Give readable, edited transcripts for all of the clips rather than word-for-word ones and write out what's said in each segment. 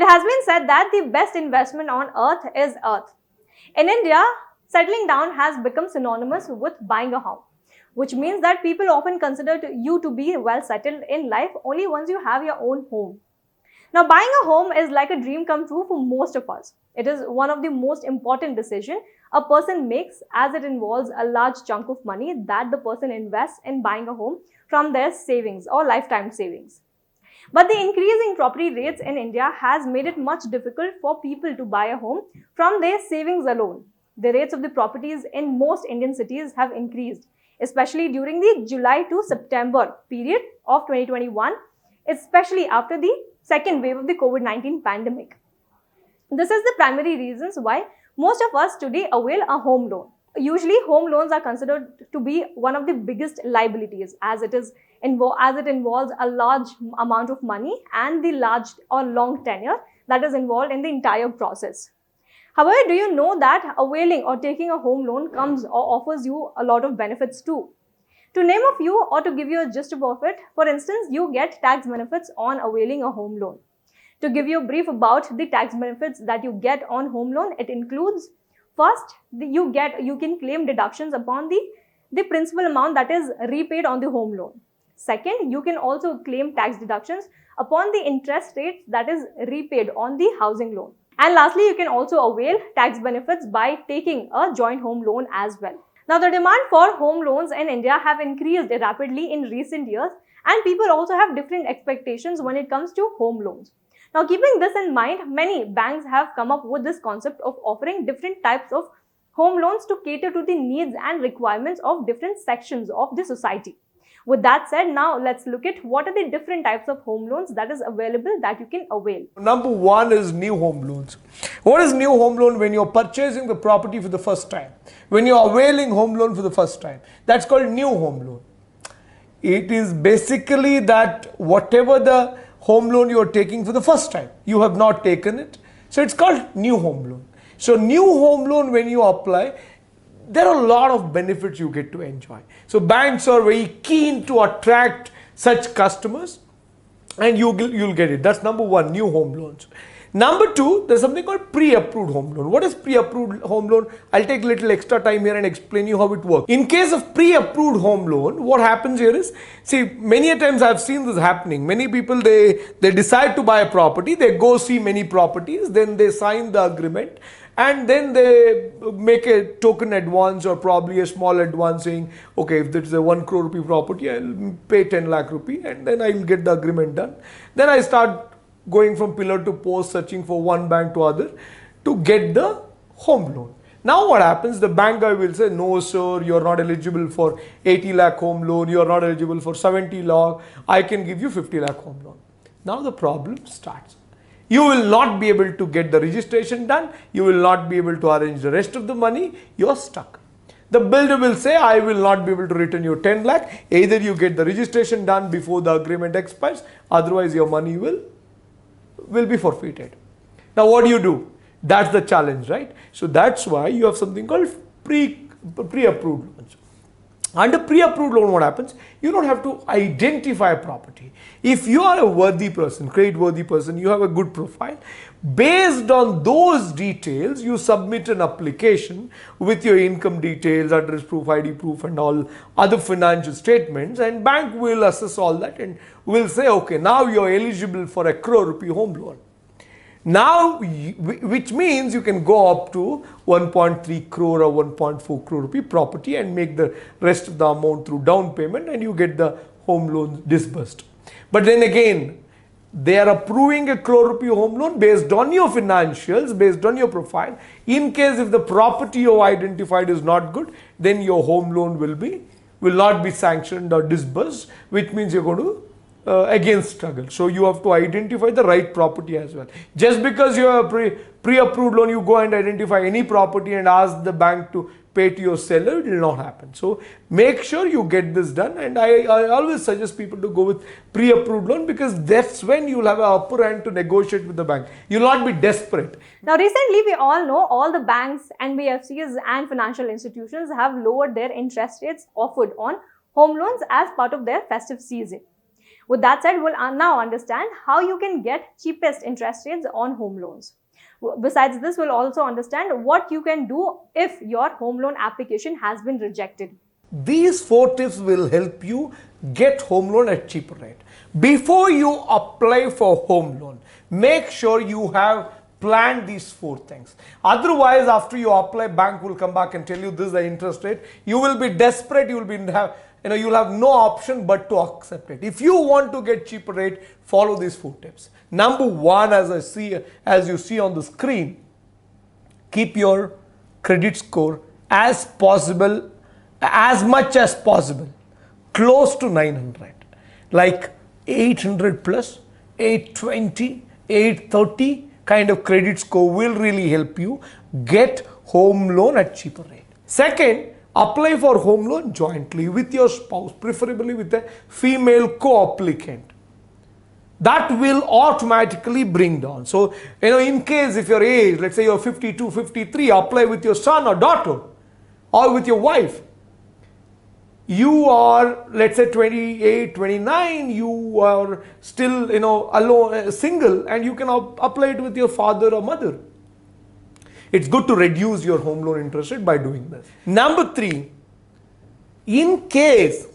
has been said that the best investment on earth is earth. In India, settling down has become synonymous with buying a home, which means that people often consider you to be well settled in life only once you have your own home. Now, buying a home is like a dream come true for most of us. It is one of the most important decisions a person makes, as it involves a large chunk of money that the person invests in buying a home from their savings or lifetime savings. But the increasing property rates in India has made it much difficult for people to buy a home from their savings alone. The rates of the properties in most Indian cities have increased, especially during the July to September period of 2021, especially after the second wave of the COVID-19 pandemic. This is the primary reasons why most of us today avail a home loan. Usually, home loans are considered to be one of the biggest liabilities as it involves a large amount of money and the large or long tenure that is involved in the entire process. However, do you know that availing or taking a home loan comes or offers you a lot of benefits too? To name a few or to give you a gist of it, for instance, you get tax benefits on availing a home loan. To give you a brief about the tax benefits that you get on home loan, it includes first, you can claim deductions upon the principal amount that is repaid on the home loan. Second, you can also claim tax deductions upon the interest rate that is repaid on the housing loan. And lastly, you can also avail tax benefits by taking a joint home loan as well. Now, the demand for home loans in India have increased rapidly in recent years, and people also have different expectations when it comes to home loans. Now, keeping this in mind, many banks have come up with this concept of offering different types of home loans to cater to the needs and requirements of different sections of the society. With that said, now let's look at what are the different types of home loans that is available that you can avail. Number one is new home loans. What is new home loan? When you're purchasing the property for the first time, when you're availing home loan for the first time, that's called new home loan. It is basically that whatever the home loan you're taking for the first time, you have not taken it, so it's called new home loan. So new home loan, when you apply, there are a lot of benefits you get to enjoy. So banks are very keen to attract such customers, and you'll get it. That's number one, new home loans. Number two, there's something called pre-approved home loan. What is pre-approved home loan? I'll take a little extra time here and explain you how it works. In case of pre-approved home loan, what happens here is, see, many a times I've seen this happening. Many people, they decide to buy a property, they go see many properties, then they sign the agreement, and then they make a token advance or probably a small advance saying, okay, if this is a 1 crore rupee property, I'll pay 10 lakh rupee and then I'll get the agreement done. Then I start going from pillar to post, searching for one bank to other to get the home loan. Now what happens? The bank guy will say, no sir, you're not eligible for 80 lakh home loan, you're not eligible for 70 lakh, I can give you 50 lakh home loan. Now the problem starts. You will not be able to get the registration done, you will not be able to arrange the rest of the money, you're stuck. The builder will say, I will not be able to return you 10 lakh, either you get the registration done before the agreement expires, otherwise your money will be forfeited. Now what do? That's the challenge, right? So that's why you have something called pre-approved loans. Under pre-approved loan, what happens? You don't have to identify a property. If you are a worthy person, credit-worthy person, you have a good profile, based on those details, you submit an application with your income details, address proof, ID proof and all other financial statements, and bank will assess all that and will say, okay, now you're eligible for a crore rupee home loan. Now, which means you can go up to 1.3 crore or 1.4 crore rupee property and make the rest of the amount through down payment and you get the home loan disbursed. But then again, they are approving a crore rupee home loan based on your financials, based on your profile. In case if the property you identified is not good, then your home loan will not be sanctioned or disbursed, which means you're going to again struggle. So you have to identify the right property as well. Just because you have a pre-approved loan, you go and identify any property and ask the bank to pay to your seller, it will not happen. So make sure you get this done, and I always suggest people to go with pre-approved loan because that's when you'll have an upper hand to negotiate with the bank. You'll not be desperate. Now recently we all know all the banks, NBFCs and financial institutions have lowered their interest rates offered on home loans as part of their festive season. With that said, we'll now understand how you can get cheapest interest rates on home loans. Besides this, we'll also understand what you can do if your home loan application has been rejected. These 4 tips will help you get home loan at cheaper rate. Before you apply for home loan, make sure you have planned these 4 things. Otherwise, after you apply, bank will come back and tell you this is the interest rate. You will be desperate. You will be you'll have no option but to accept it. If you want to get cheaper rate, follow these 4 tips. Number 1, as you see on the screen, keep your credit score as much as possible close to 900, like 800 plus, 820, 830 kind of credit score will really help you get home loan at cheaper rate. Second, apply for home loan jointly with your spouse, preferably with a female co-applicant. That will automatically bring down. So, in case if your age, let's say you're 52, 53, apply with your son or daughter or with your wife. You are, let's say 28, 29, you are still, alone, single, and you can apply it with your father or mother. It's good to reduce your home loan interest rate by doing this. Number 3, in case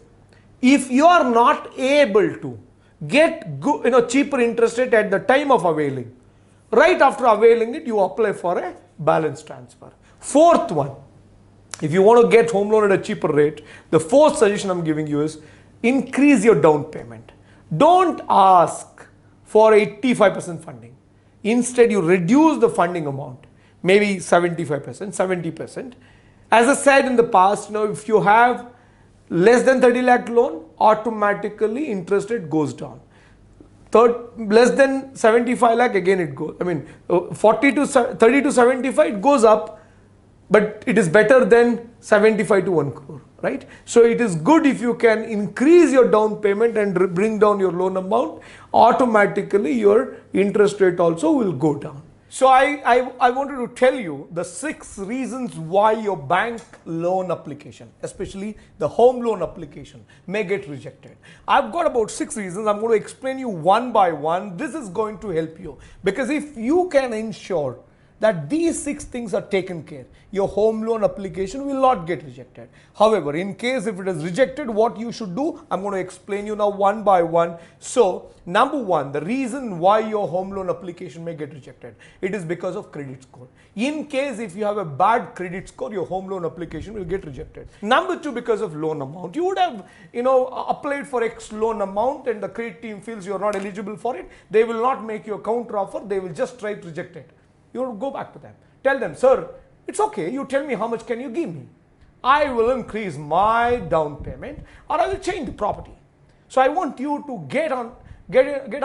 if you are not able to get good, cheaper interest rate at the time of availing, right after availing it, you apply for a balance transfer. Fourth one, if you want to get home loan at a cheaper rate, the 4th suggestion I'm giving you is increase your down payment. Don't ask for 85% funding. Instead, you reduce the funding amount, maybe 75%, 70%. As I said in the past, if you have less than 30 lakh loan, automatically interest rate goes down. Less than 75 lakh, again it goes. 30 to 75, it goes up. But it is better than 75 to 1 crore, right? So it is good if you can increase your down payment and bring down your loan amount, automatically your interest rate also will go down. So I wanted to tell you the 6 reasons why your bank loan application, especially the home loan application, may get rejected. I've got about 6 reasons. I'm going to explain you one by one. This is going to help you, because if you can ensure that these 6 things are taken care, your home loan application will not get rejected. However, in case if it is rejected, what you should do, I'm going to explain you now one by one. So, number 1, the reason why your home loan application may get rejected, it is because of credit score. In case if you have a bad credit score, your home loan application will get rejected. Number 2, because of loan amount. You would have, applied for X loan amount and the credit team feels you are not eligible for it. They will not make you a counter offer. They will just try to reject it. You go back to them. Tell them, sir, it's okay. You tell me how much can you give me. I will increase my down payment or I will change the property. So I want you to get on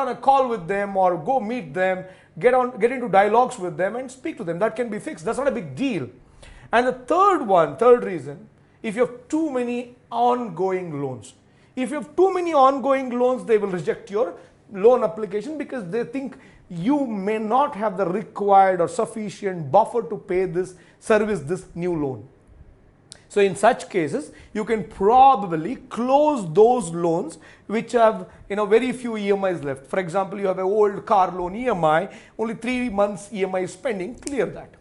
a call with them or go meet them, get into dialogues with them and speak to them. That can be fixed. That's not a big deal. And the third reason, if you have too many ongoing loans. If you have too many ongoing loans, they will reject your loan application because they think you may not have the required or sufficient buffer to service this new loan. So in such cases, you can probably close those loans which have very few EMIs left. For example, you have an old car loan EMI, only 3 months EMI is pending, clear that.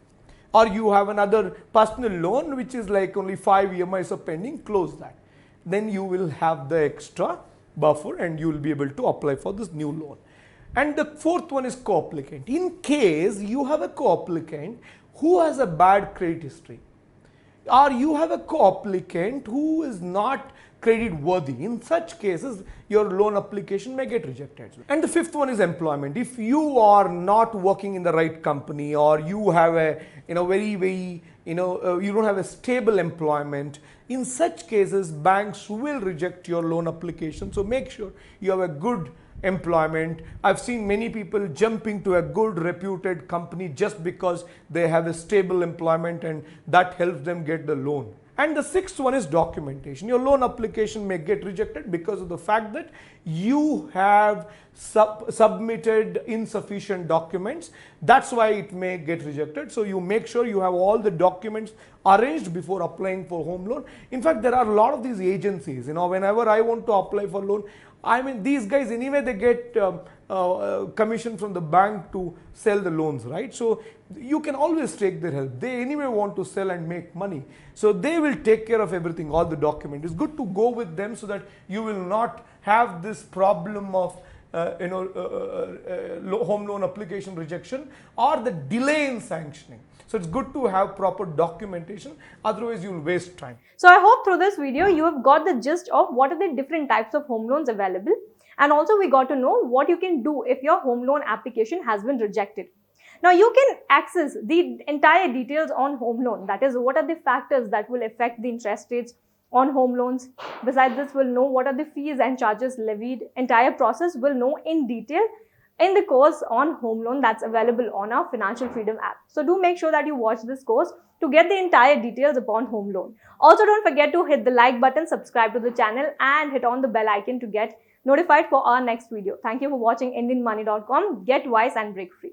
Or you have another personal loan which is like only 5 EMIs are pending, close that. Then you will have the extra buffer and you will be able to apply for this new loan. And the 4th one is co-applicant. In case you have a co-applicant who has a bad credit history, or you have a co-applicant who is not credit worthy, in such cases your loan application may get rejected. And the 5th one is employment. If you are not working in the right company or you have a you don't have a stable employment, in such cases banks will reject your loan application. So make sure you have a good employment. I've seen many people jumping to a good reputed company just because they have a stable employment and that helps them get the loan. And the 6th one is documentation. Your loan application may get rejected because of the fact that you have submitted insufficient documents. That's why it may get rejected. So you make sure you have all the documents arranged before applying for home loan. In fact, there are a lot of these agencies. Whenever I want to apply for loan, I mean, these guys anyway, they get commission from the bank to sell the loans, right? So you can always take their help. They anyway want to sell and make money. So they will take care of everything, all the document. It's good to go with them so that you will not have this problem of home loan application rejection or the delay in sanctioning. So it's good to have proper documentation, otherwise you will waste time. So I hope through this video you have got the gist of what are the different types of home loans available, and also we got to know what you can do if your home loan application has been rejected. Now you can access the entire details on home loan, that is what are the factors that will affect the interest rates on home loans. Besides this, we'll know what are the fees and charges levied. Entire process we'll know in detail in the course on home loan that's available on our Financial Freedom app. So do make sure that you watch this course to get the entire details upon home loan. Also, don't forget to hit the like button, subscribe to the channel and hit on the bell icon to get notified for our next video. Thank you for watching IndianMoney.com. Get wise and break free.